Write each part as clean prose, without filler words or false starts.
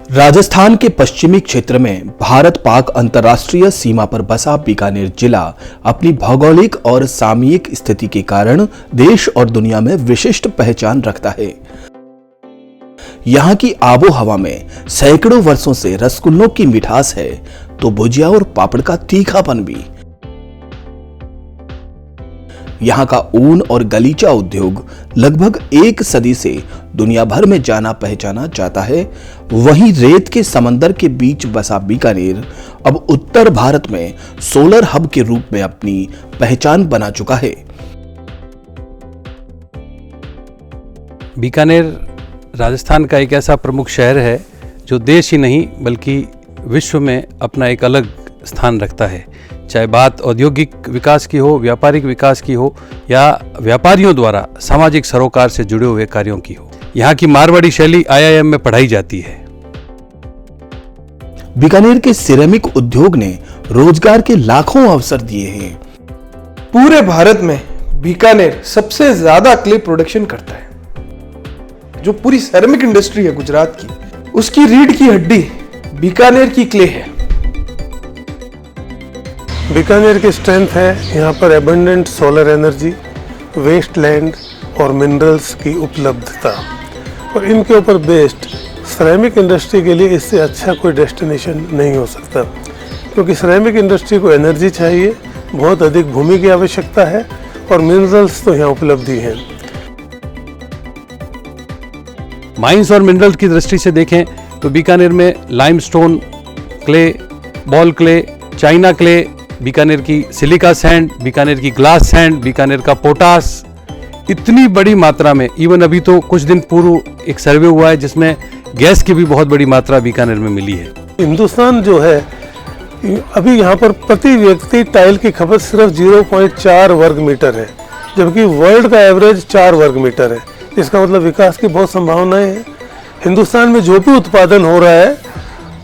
राजस्थान के पश्चिमी क्षेत्र में भारत पाक अंतर्राष्ट्रीय सीमा पर बसा बीकानेर जिला अपनी भौगोलिक और सामयिक स्थिति के कारण देश और दुनिया में विशिष्ट पहचान रखता है। यहाँ की आबो हवा में सैकड़ों वर्षों से रसगुल्लों की मिठास है तो भुजिया और पापड़ का तीखापन भी। यहाँ का ऊन और गलीचा उद्योग लगभग एक सदी से दुनिया भर में जाना पहचाना जाता है। वहीं रेत के समंदर के बीच बसा बीकानेर अब उत्तर भारत में सोलर हब के रूप में अपनी पहचान बना चुका है। बीकानेर राजस्थान का एक ऐसा प्रमुख शहर है जो देश ही नहीं बल्कि विश्व में अपना एक अलग स्थान रखता है। चाहे बात औद्योगिक विकास की हो, व्यापारिक विकास की हो या व्यापारियों द्वारा सामाजिक सरोकार से जुड़े हुए कार्यों की हो। यहाँ की मारवाड़ी शैली IIM में पढ़ाई जाती है। बीकानेर के सिरेमिक उद्योग ने रोजगार के लाखों अवसर दिए हैं। पूरे भारत में बीकानेर सबसे ज्यादा क्ले प्रोडक्शन करता है। जो पूरी सिरेमिक इंडस्ट्री है गुजरात की, उसकी रीढ़ की हड्डी बीकानेर की क्ले है। बीकानेर की स्ट्रेंथ है यहाँ पर abundant solar energy, waste land और मिनरल्स की उपलब्धता, और इनके ऊपर बेस्ड सिरेमिक इंडस्ट्री के लिए इससे अच्छा कोई डेस्टिनेशन नहीं हो सकता, क्योंकि सिरेमिक इंडस्ट्री को एनर्जी चाहिए, बहुत अधिक भूमि की आवश्यकता है और मिनरल्स तो यहाँ उपलब्ध ही हैं। माइंस और मिनरल्स की दृष्टि से देखें तो बीकानेर में limestone clay, ball clay, China clay, Bikaner की सिलिका सैंड, बीकानेर की ग्लास सैंड, बीकानेर का पोटास, इतनी बड़ी मात्रा में। इवन अभी तो कुछ दिन पूर्व एक सर्वे हुआ है जिसमें गैस की भी बहुत बड़ी मात्रा बीकानेर में मिली है। हिंदुस्तान जो है अभी यहाँ पर प्रति व्यक्ति टाइल की खपत सिर्फ 0.4 वर्ग मीटर है, जबकि वर्ल्ड का एवरेज 4 वर्ग मीटर है। इसका मतलब विकास की बहुत संभावनाएं हैं। हिंदुस्तान में जो भी उत्पादन हो रहा है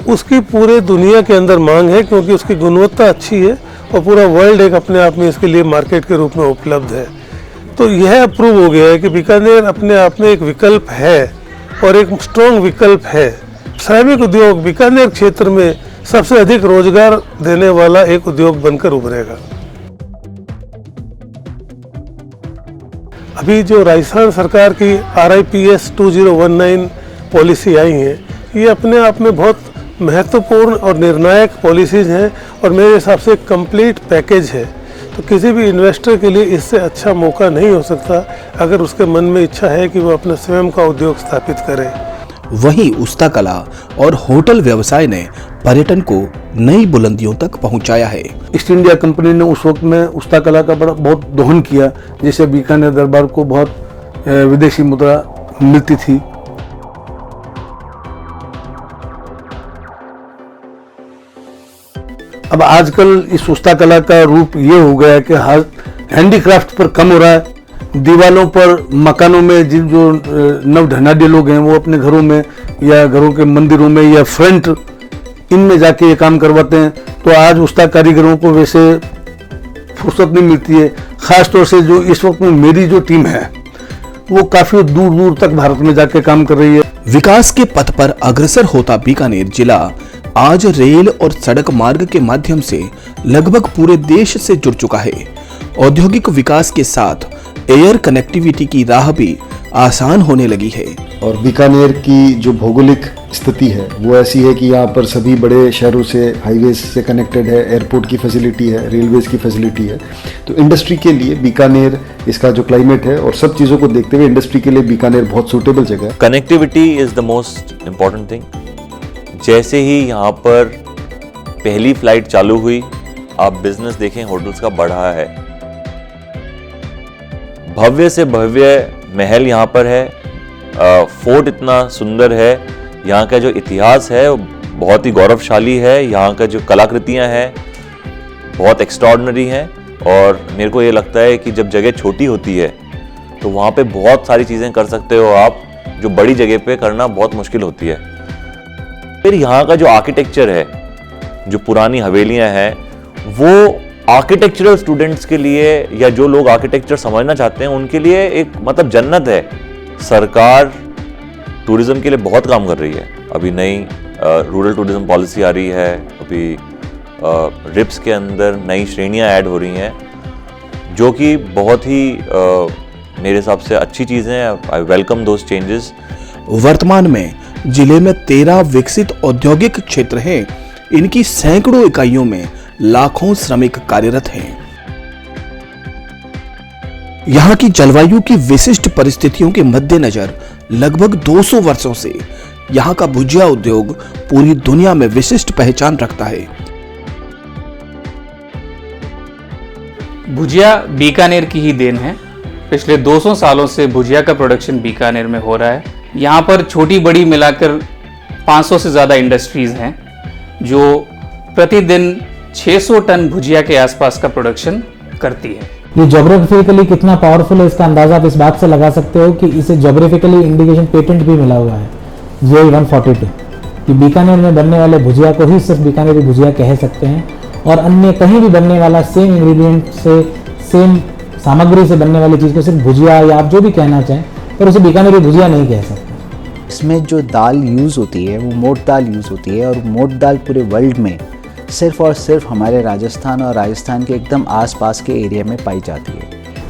उसकी पूरे दुनिया के अंदर मांग है, क्योंकि उसकी गुणवत्ता अच्छी है और पूरा वर्ल्ड एक अपने आप में इसके लिए मार्केट के रूप में उपलब्ध है। तो यह अप्रूव हो गया है कि बीकानेर अपने आप में एक विकल्प है और एक स्ट्रॉन्ग विकल्प है। सिरेमिक उद्योग बीकानेर क्षेत्र में सबसे अधिक रोजगार देने वाला एक उद्योग बनकर उभरेगा। अभी जो राजस्थान सरकार की RIPS 2019 पॉलिसी आई है, ये अपने आप में बहुत महत्वपूर्ण और निर्णायक पॉलिसीज हैं और मेरे हिसाब से कंप्लीट पैकेज है। तो किसी भी इन्वेस्टर के लिए इससे अच्छा मौका नहीं हो सकता अगर उसके मन में इच्छा है कि वो अपना स्वयं का उद्योग स्थापित करे। वहीं उस्ता कला और होटल व्यवसाय ने पर्यटन को नई बुलंदियों तक पहुंचाया है। ईस्ट इंडिया कंपनी ने उस वक्त में उस्ता कला का बहुत दोहन किया, जिससे बीकानेर दरबार को बहुत विदेशी मुद्रा मिलती थी। अब आजकल इस उस्ता कला का रूप ये हो गया है कि हैंडीक्राफ्ट पर कम हो रहा है। दीवालों पर, मकानों में जिन जो नवधनाढ़ी लोग हैं वो अपने घरों में या घरों के मंदिरों में या फ्रंट इनमें जाके ये काम करवाते हैं। तो आज उस्ता कारीगरों को वैसे फुर्सत नहीं मिलती है। खास तौर से जो इस वक्त में मेरी जो टीम है वो काफी दूर दूर तक भारत में जाके काम कर रही है। विकास के पथ पर अग्रसर होता बीकानेर जिला आज रेल और सड़क मार्ग के माध्यम से लगभग पूरे देश से जुड़ चुका है। औद्योगिक विकास के साथ एयर कनेक्टिविटी की राह भी आसान होने लगी है। और बीकानेर की जो भौगोलिक स्थिति है वो ऐसी है कि यहाँ पर सभी बड़े शहरों से हाईवेज से कनेक्टेड है, एयरपोर्ट की फैसिलिटी है, रेलवेज की फैसिलिटी है। तो इंडस्ट्री के लिए बीकानेर, इसका जो क्लाइमेट है और सब चीज़ों को देखते हुए इंडस्ट्री के लिए बीकानेर बहुत सूटेबल जगह है। Connectivity is the most important thing. जैसे ही यहाँ पर पहली फ्लाइट चालू हुई, आप बिजनेस देखें होटल्स का बढ़ा है। भव्य से भव्य महल यहाँ पर है, फोर्ट इतना सुंदर है, यहाँ का जो इतिहास है वो बहुत ही गौरवशाली है, यहाँ का जो कलाकृतियाँ हैं बहुत एक्स्ट्रॉर्डिनरी हैं। और मेरे को ये लगता है कि जब जगह छोटी होती है तो वहाँ पे बहुत सारी चीज़ें कर सकते हो आप, जो बड़ी जगह पे करना बहुत मुश्किल होती है। फिर यहाँ का जो आर्किटेक्चर है, जो पुरानी हवेलियाँ हैं, वो आर्किटेक्चरल स्टूडेंट्स के लिए या जो लोग आर्किटेक्चर समझना चाहते हैं उनके लिए एक मतलब जन्नत है। सरकार टूरिज्म के लिए बहुत काम कर रही है। अभी नई रूरल टूरिज्म पॉलिसी आ रही है, अभी रिप्स के अंदर नई श्रेणियां ऐड हो रही हैं, जो कि बहुत ही मेरे हिसाब से अच्छी चीज़ें हैं। I welcome those changes. वर्तमान में जिले में 13 विकसित औद्योगिक क्षेत्र हैं। इनकी सैकड़ों इकाइयों में लाखों श्रमिक कार्यरत हैं। यहाँ की जलवायु की विशिष्ट परिस्थितियों के मद्देनजर लगभग 200 वर्षों से यहाँ का भुजिया उद्योग पूरी दुनिया में विशिष्ट पहचान रखता है। भुजिया बीकानेर की ही देन है। पिछले 200 सालों से भुजिया का प्रोडक्शन बीकानेर में हो रहा है। यहाँ पर छोटी बड़ी मिलाकर 500 से ज़्यादा इंडस्ट्रीज़ हैं जो प्रतिदिन 600 टन भुजिया के आसपास का प्रोडक्शन करती है। ये ज्योग्राफिकली कितना पावरफुल है इसका अंदाजा आप इस बात से लगा सकते हो कि इसे ज्योग्राफिकली इंडिकेशन पेटेंट भी मिला हुआ है GI 142 कि बीकानेर में बनने वाले भुजिया को ही सिर्फ बीकानेरी भुजिया कह सकते हैं और अन्य कहीं भी बनने वाला सेम इंग्रेडिएंट से सेम सामग्री से बनने वाली चीज़ को सिर्फ भुजिया या आप जो भी कहना चाहें पर उसे बीकानेरी भुजिया नहीं कह सकते। इसमें जो दाल यूज़ होती है वो मोट दाल यूज़ होती है और मोट दाल पूरे वर्ल्ड में सिर्फ और सिर्फ हमारे राजस्थान और राजस्थान के एकदम आसपास के एरिया में पाई जाती है।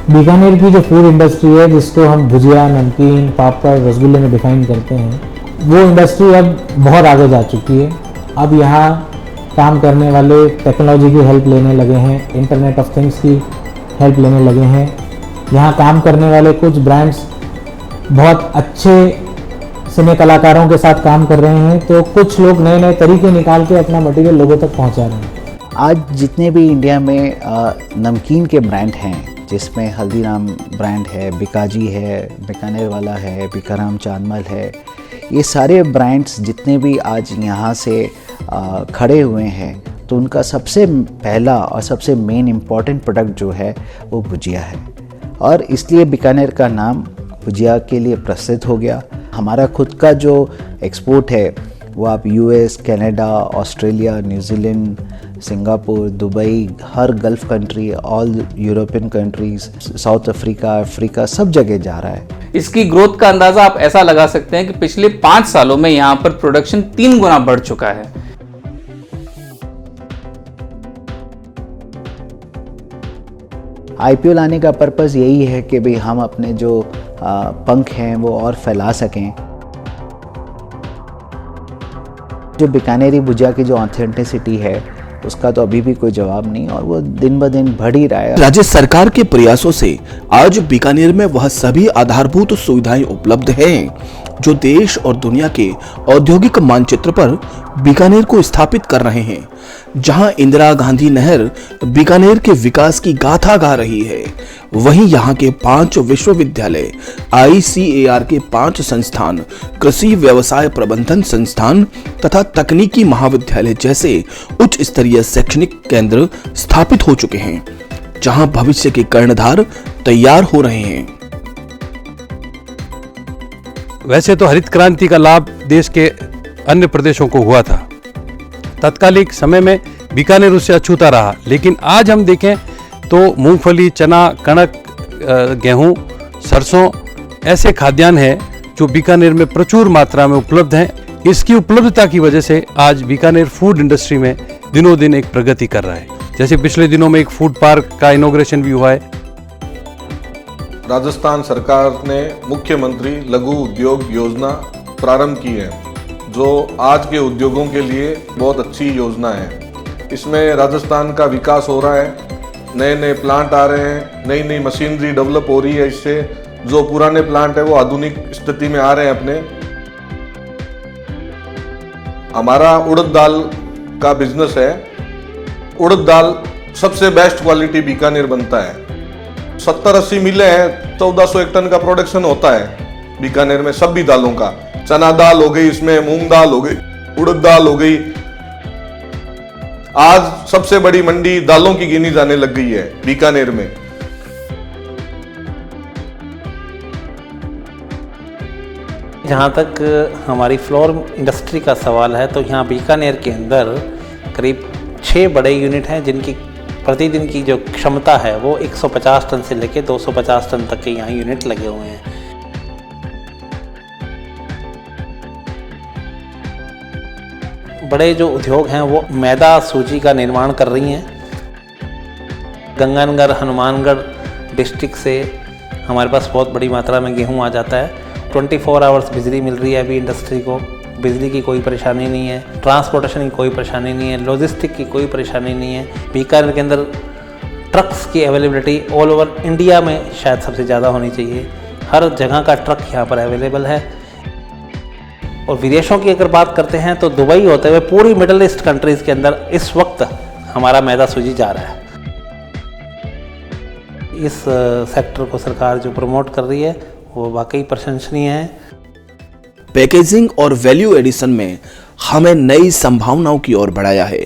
बीकानेर की जो फूड इंडस्ट्री है जिसको हम भुजिया, नमकीन, पापड़, रसगुल्ले में डिफाइन करते हैं, वो इंडस्ट्री अब बहुत आगे जा चुकी है। अब यहाँ काम करने वाले टेक्नोलॉजी की हेल्प लेने लगे हैं, इंटरनेट ऑफ थिंग्स की हेल्प लेने लगे हैं। यहाँ काम करने वाले कुछ ब्रांड्स बहुत अच्छे सिने कलाकारों के साथ काम कर रहे हैं, तो कुछ लोग नए नए तरीके निकाल के अपना मटेरियल लोगों तक पहुँचा रहे हैं। आज जितने भी इंडिया में नमकीन के ब्रांड हैं, जिसमें हल्दीराम ब्रांड है, बिकाजी है, बीकानेर वाला है, बीकाराम चांदमल है, ये सारे ब्रांड्स जितने भी आज यहाँ से खड़े हुए हैं, तो उनका सबसे पहला और सबसे मेन इम्पॉर्टेंट प्रोडक्ट जो है वो भुजिया है और इसलिए बीकानेर का नाम भुजिया के लिए प्रसिद्ध हो गया। हमारा खुद का जो एक्सपोर्ट है वो आप US, Canada, Australia, New Zealand, Singapore, Dubai, हर gulf country, all European countries, South Africa सब जगह जा रहा है। इसकी ग्रोथ का अंदाजा आप ऐसा लगा सकते हैं कि पिछले 5 सालों में यहाँ पर प्रोडक्शन 3 गुना बढ़ चुका है। IPO लाने का पर्पज़ यही है कि भाई हम अपने जो पंख हैं वो और फैला सकें। जो बीकानेरी भुजिया की जो ऑथेंटिसिटी है उसका तो अभी भी कोई जवाब नहीं और वो दिन ब दिन बढ़ ही रहा है। राज्य सरकार के प्रयासों से आज बीकानेर में वह सभी आधारभूत सुविधाएं उपलब्ध हैं जो देश और दुनिया के औद्योगिक मानचित्र पर बीकानेर को स्थापित कर रहे हैं। जहां इंदिरा गांधी नहर बीकानेर के विकास की गाथा गा रही है, वहीं यहां के 5 विश्वविद्यालय, ICAR के 5 संस्थान, कृषि व्यवसाय प्रबंधन संस्थान तथा तकनीकी महाविद्यालय जैसे उच्च स्तरीय शैक्षणिक केंद्र स्थापित हो चुके हैं, जहां भविष्य के कर्णधार तैयार हो रहे हैं। वैसे तो हरित क्रांति का लाभ देश के अन्य प्रदेशों को हुआ था, तत्कालिक समय में बीकानेर उससे अछूता रहा, लेकिन आज हम देखें तो मूंगफली, चना, कणक, गेहूं, सरसों ऐसे खाद्यान्न हैं जो बीकानेर में प्रचुर मात्रा में उपलब्ध हैं। इसकी उपलब्धता की वजह से आज बीकानेर फूड इंडस्ट्री में दिनों दिन एक प्रगति कर रहा है। जैसे पिछले दिनों में एक फूड पार्क का इनॉग्रेशन भी हुआ है। राजस्थान सरकार ने मुख्यमंत्री लघु उद्योग योजना प्रारंभ की है, जो आज के उद्योगों के लिए बहुत अच्छी योजना है। इसमें राजस्थान का विकास हो रहा है, नए नए प्लांट आ रहे हैं, नई नई मशीनरी डेवलप हो रही है। इससे जो पुराने प्लांट है वो आधुनिक स्थिति में आ रहे हैं अपने। हमारा उड़द दाल का बिजनेस है। उड़द दाल सबसे बेस्ट क्वालिटी बीकानेर बनता है। 70-80 मिलें हैं, 1400 एक टन का प्रोडक्शन होता है बीकानेर में सभी दालों का। चना दाल हो गई, इसमें मूंग दाल हो गई, उड़द दाल हो गई। आज सबसे बड़ी मंडी दालों की गिनी जाने लग गई है बीकानेर में। जहाँ तक हमारी फ्लोर इंडस्ट्री का सवाल है तो यहाँ बीकानेर के अंदर करीब 6 बड़े यूनिट हैं जिनकी प्रतिदिन की जो क्षमता है वो 150 टन से लेकर 250 टन तक के यहाँ यूनिट लगे हुए हैं। बड़े जो उद्योग हैं वो मैदा सूजी का निर्माण कर रही हैं। गंगानगर हनुमानगढ़ डिस्ट्रिक्ट से हमारे पास बहुत बड़ी मात्रा में गेहूं आ जाता है। 24 आवर्स बिजली मिल रही है अभी इंडस्ट्री को, बिजली की कोई परेशानी नहीं है, ट्रांसपोर्टेशन की कोई परेशानी नहीं है, लॉजिस्टिक की कोई परेशानी नहीं है। बीकानेर के अंदर ट्रक्स की अवेलेबिलिटी ऑल ओवर इंडिया में शायद सबसे ज़्यादा होनी चाहिए। हर जगह का ट्रक यहाँ पर अवेलेबल है। और विदेशों की अगर बात करते हैं तो दुबई होते हुए पूरी मिडल ईस्ट कंट्रीज़ के अंदर इस वक्त हमारा मैदा सूजी जा रहा है। इस सेक्टर को सरकार जो प्रमोट कर रही है वो वाकई प्रशंसनीय है। पैकेजिंग और वैल्यू एडिशन में हमें नई संभावनाओं की ओर बढ़ाया है।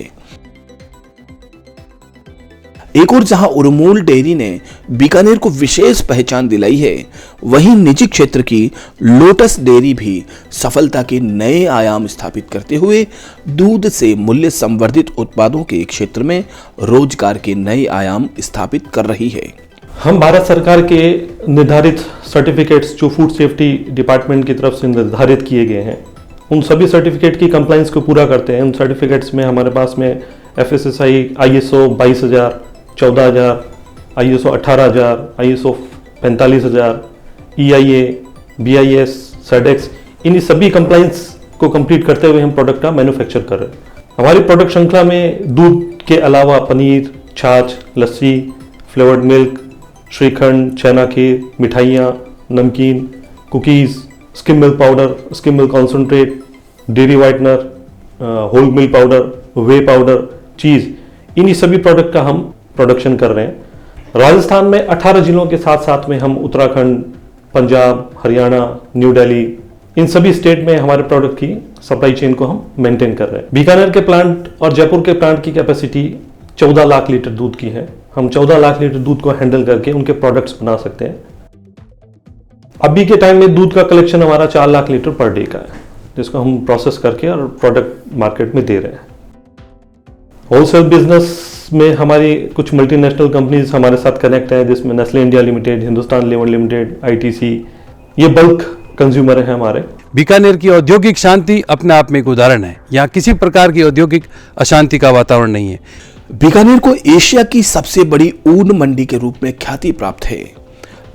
एक और जहां उरमूल डेयरी ने बीकानेर को विशेष पहचान दिलाई है, वहीं निजी क्षेत्र की लोटस डेयरी भी सफलता के नए आयाम स्थापित करते हुए दूध से मूल्य संवर्धित उत्पादों के क्षेत्र में रोजगार के नए आयाम स्थापित कर रही है। हम भारत सरकार के निर्धारित सर्टिफिकेट्स जो फूड सेफ्टी डिपार्टमेंट की तरफ से निर्धारित किए गए हैं, उन सभी सर्टिफिकेट की कंप्लाइंस को पूरा करते हैं। उन सर्टिफिकेट्स में हमारे पास में FSSAI, ISO 22000, 14000, ISO 18000, ISO 45000, EIA, BIS, SEDEX, इन सभी कंप्लाइंस को कंप्लीट करते हुए हम प्रोडक्ट का मैन्युफैक्चर कर रहे हैं। हमारी प्रोडक्ट श्रृंखला में दूध के अलावा पनीर, छाछ, लस्सी, फ्लेवर्ड मिल्क, श्रीखंड, चना खीर, मिठाइयाँ, नमकीन, cookies, skim milk powder, skim milk concentrate, dairy whitener, whole milk powder, whey powder, cheese, इन्हीं सभी प्रोडक्ट का हम प्रोडक्शन कर रहे हैं। राजस्थान में 18 जिलों के साथ साथ में हम उत्तराखंड, पंजाब, हरियाणा, न्यू दिल्ली, इन सभी स्टेट में हमारे प्रोडक्ट की सप्लाई चेन को हम मेंटेन कर रहे हैं। बीकानेर के प्लांट और जयपुर के प्लांट की कैपेसिटी 14 लाख लीटर दूध की है। हम 14 लाख लीटर दूध को हैंडल करके उनके प्रोडक्ट्स बना सकते हैं। अभी के टाइम में दूध का कलेक्शन हमारा 4 लाख लीटर पर डे का है, जिसको हम प्रोसेस करके और प्रोडक्ट मार्केट में दे रहे हैं। होलसेल बिजनेस में हमारी कुछ मल्टीनेशनल कंपनीज हमारे साथ कनेक्ट हैं, जिसमें नेस्ले इंडिया लिमिटेड, हिंदुस्तान लेवर लिमिटेड, ITC, ये बल्क कंज्यूमर हैं हमारे। बीकानेर की औद्योगिक शांति अपने आप में एक उदाहरण है। यहाँ किसी प्रकार की औद्योगिक अशांति का वातावरण नहीं है। बीकानेर को एशिया की सबसे बड़ी ऊन मंडी के रूप में ख्याति प्राप्त है।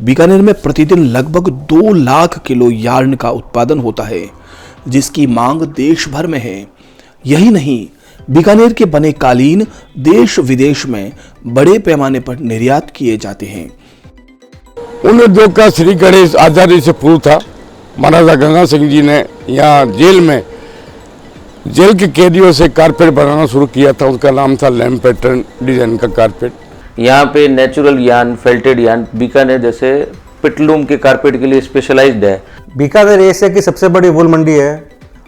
बीकानेर में प्रतिदिन लगभग 2 लाख किलो यार्न का उत्पादन होता है, जिसकी मांग देश भर में है। यही नहीं, बीकानेर के बने कालीन देश विदेश में बड़े पैमाने पर निर्यात किए जाते हैं। उन उद्योग का श्री गणेश आजादी से पूर्व था। महाराजा गंगा सिंह जी ने यहाँ जेल के कैदियों से कारपेट बनाना शुरू किया था। उसका नाम था लैम्प पैटर्न डिजाइन का कारपेट। यहाँ पे नेचुरल यान, फेल्टेड यान, बीकानेर जैसे पिटलूम के कारपेट के लिए स्पेशलाइज्ड है। बीकानेर एशिया की सबसे बड़ी वूल मंडी है।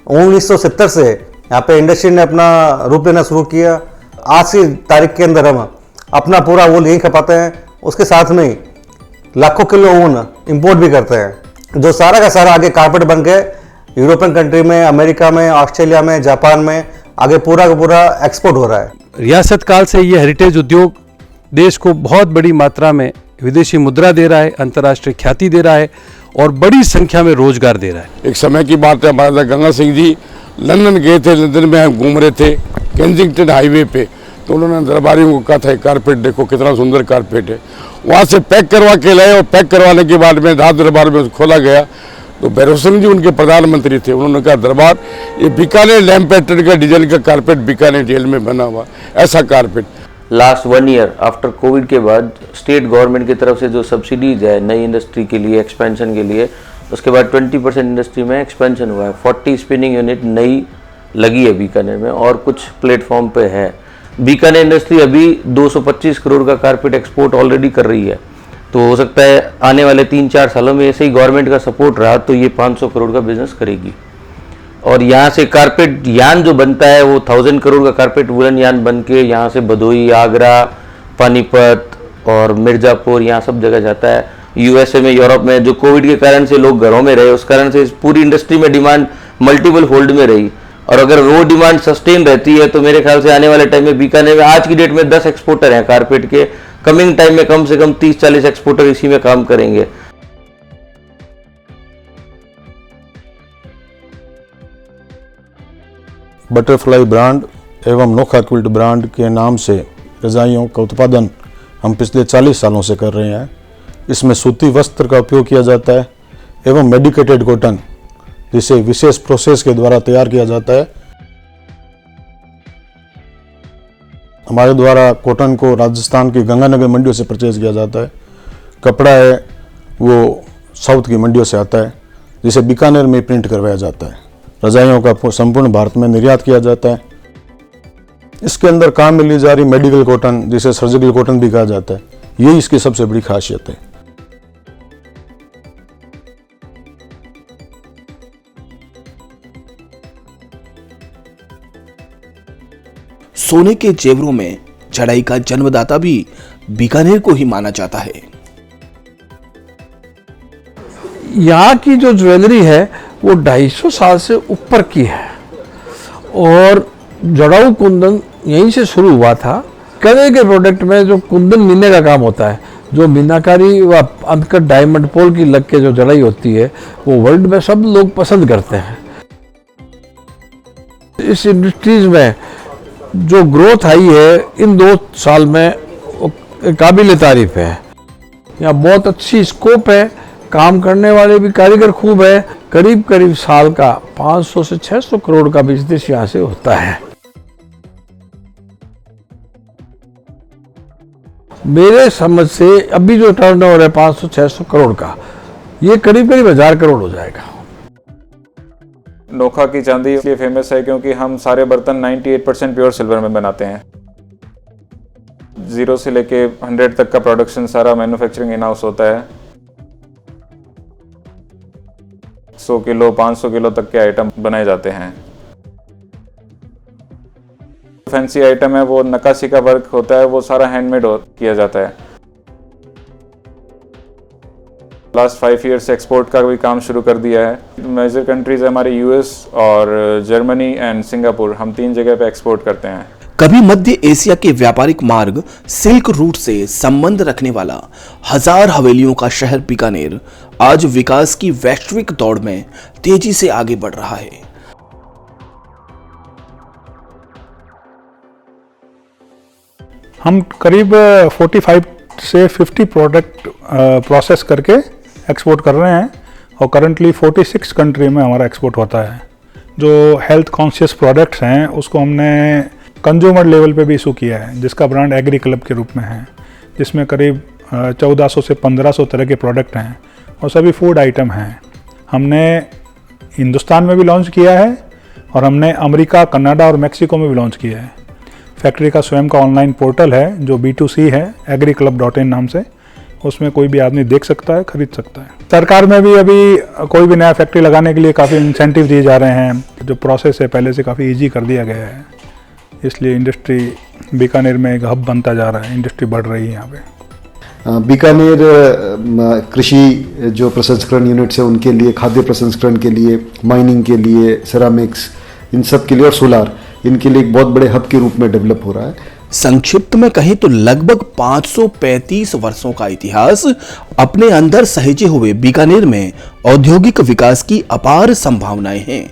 1970 से यहाँ पे इंडस्ट्री ने अपना रूप लेना शुरू किया। आज की तारीख के अंदर हम अपना पूरा वूल यहीं खपाते हैं। उसके साथ में लाखों किलो ऊन इंपोर्ट भी करते हैं, जो सारा का सारा आगे कारपेट बन के यूरोपियन कंट्री में, अमेरिका में, ऑस्ट्रेलिया में, जापान में आगे पूरा का पूरा एक्सपोर्ट हो रहा है। रियासत काल से ये हेरिटेज उद्योग देश को बहुत बड़ी मात्रा में विदेशी मुद्रा दे रहा है, अंतर्राष्ट्रीय ख्याति दे रहा है और बड़ी संख्या में रोजगार दे रहा है। एक समय की बात है, महाराजा गंगा सिंह जी लंदन गए थे। लंदन में हम घूम रहे थे केंजिंगटन हाईवे पे, तो उन्होंने दरबारियों को कहा था कारपेट देखो कितना सुंदर कारपेट है। वहाँ से पैक करवा के लाए और पैक करवाने के बाद में रात दरबार में खोला गया तो भैरव सिंह जी उनके प्रधानमंत्री थे। उन्होंने कहा दरबार ये बीकानेर लैम्प पैटर्न का डिजाइन का कारपेट बीकानेर जेल में बना हुआ ऐसा carpet. Last 1 year after Covid के बाद स्टेट गवर्नमेंट की तरफ से जो सब्सिडीज है नई इंडस्ट्री के लिए, एक्सपेंशन के लिए, उसके बाद 20% इंडस्ट्री में एक्सपेंशन हुआ है। 40 स्पिनिंग यूनिट नई लगी है बीकानेर में और कुछ प्लेटफॉर्म पे है। बीकानेर इंडस्ट्री अभी 225 करोड़ का कारपेट एक्सपोर्ट ऑलरेडी कर रही है। तो हो सकता है आने वाले 3-4 सालों में ऐसे ही गवर्नमेंट का सपोर्ट रहा तो ये 500 करोड़ का बिजनेस करेगी। और यहाँ से कारपेट यान जो बनता है वो 1000 करोड़ का कारपेट वुलन यान बन के यहाँ से भदोही, आगरा, पानीपत और मिर्ज़ापुर यहाँ सब जगह जाता है। USA में, यूरोप में जो कोविड के कारण से लोग घरों में रहे, उस कारण से इस पूरी इंडस्ट्री में डिमांड मल्टीपल होल्ड में रही। और अगर वो डिमांड सस्टेन रहती है तो मेरे ख्याल से आने वाले टाइम में बीकानेर में आज की डेट में 10 एक्सपोर्टर हैं कारपेट के। कमिंग टाइम में कम से कम 30-40 एक्सपोर्टर इसी में काम करेंगे। बटरफ्लाई ब्रांड एवं नोखा क्विल्ट ब्रांड के नाम से रजाइयों का उत्पादन हम पिछले 40 सालों से कर रहे हैं। इसमें सूती वस्त्र का उपयोग किया जाता है एवं मेडिकेटेड कॉटन, जिसे विशेष प्रोसेस के द्वारा तैयार किया जाता है। हमारे द्वारा कॉटन को राजस्थान की गंगानगर मंडियों से परचेज किया जाता है। कपड़ा है वो साउथ की मंडियों से आता है, जिसे बीकानेर में प्रिंट करवाया जाता है। रजाइयों का संपूर्ण भारत में निर्यात किया जाता है। इसके अंदर काम में ली जा रही मेडिकल कॉटन, जिसे सर्जिकल कॉटन भी कहा जाता है, यही इसकी सबसे बड़ी खासियत है। सोने के जेवरों में चढ़ाई का जन्मदाता भी बीकानेर को ही माना जाता है। यहाँ की जो ज्वेलरी है वो 250 साल से ऊपर की है और जड़ाऊ कुंदन यहीं से शुरू हुआ था। गले के प्रोडक्ट में जो कुंदन मीने का काम होता है, जो मीनाकारी व अनकट डायमंड पोल की लग के जो जड़ाई होती है, वो वर्ल्ड में सब लोग पसंद करते हैं। इस इंडस्ट्रीज में जो ग्रोथ आई है इन 2 साल में, काबिल तारीफ है। यहाँ बहुत अच्छी स्कोप है, काम करने वाले भी कारीगर खूब है। करीब करीब साल का 500 से 600 करोड़ का बिजनेस यहाँ से होता है। मेरे समझ से अभी जो टर्नओवर है 500-600 करोड़ का, ये करीब करीब 1000 करोड़ हो जाएगा। नोखा की चांदी इसलिए फेमस है क्योंकि हम सारे बर्तन 98% प्योर सिल्वर में बनाते हैं। 0 से लेके 100 तक का प्रोडक्शन सारा मैन्युफैक्चरिंग इन हाउस होता है। 100 किलो 500 किलो तक के आइटम बनाए जाते हैं। फैंसी आइटम है वो नक्काशी का वर्क होता है, वो सारा हैंडमेड किया जाता है। लास्ट 5 ईयर से एक्सपोर्ट का भी काम शुरू कर दिया है। मेजर कंट्रीज हमारे यूएस और जर्मनी एंड सिंगापुर, हम 3 जगह पे एक्सपोर्ट करते हैं। कभी मध्य एशिया के व्यापारिक मार्ग सिल्क रूट से संबंध रखने वाला 1000 हवेलियों का शहर बीकानेर आज विकास की वैश्विक दौड़ में तेजी से आगे बढ़ रहा है। हम करीब 45 से 50 प्रोडक्ट प्रोसेस करके एक्सपोर्ट कर रहे हैं और करंटली 46 कंट्री में हमारा एक्सपोर्ट होता है। जो हेल्थ कॉन्शियस प्रोडक्ट्स हैं उसको हमने कंज्यूमर लेवल पे भी इशू किया है, जिसका ब्रांड एग्री क्लब के रूप में है, जिसमें करीब 1400 से 1500 तरह के प्रोडक्ट हैं और सभी फूड आइटम हैं। हमने हिंदुस्तान में भी लॉन्च किया है और हमने अमेरिका, कनाडा और मैक्सिको में भी लॉन्च किया है। फैक्ट्री का स्वयं का ऑनलाइन पोर्टल है जो B2C है, agriclub.in नाम से, उसमें कोई भी आदमी देख सकता है, खरीद सकता है। सरकार में भी अभी कोई भी नया फैक्ट्री लगाने के लिए काफ़ी इंसेंटिव दिए जा रहे हैं। जो प्रोसेस है पहले से काफ़ी ईजी कर दिया गया है, इसलिए इंडस्ट्री बीकानेर में एक हब बनता जा रहा है, इंडस्ट्री बढ़ रही है यहाँ पे। बीकानेर कृषि जो प्रसंस्करण यूनिट्स है उनके लिए, खाद्य प्रसंस्करण के लिए, माइनिंग के लिए, सेरामिक्स, इन सब के लिए और सोलार, इनके लिए एक बहुत बड़े हब के रूप में डेवलप हो रहा है। संक्षिप्त में कहें तो लगभग 535 वर्षों का इतिहास अपने अंदर सहेजे हुए बीकानेर में औद्योगिक विकास की अपार संभावनाएं हैं।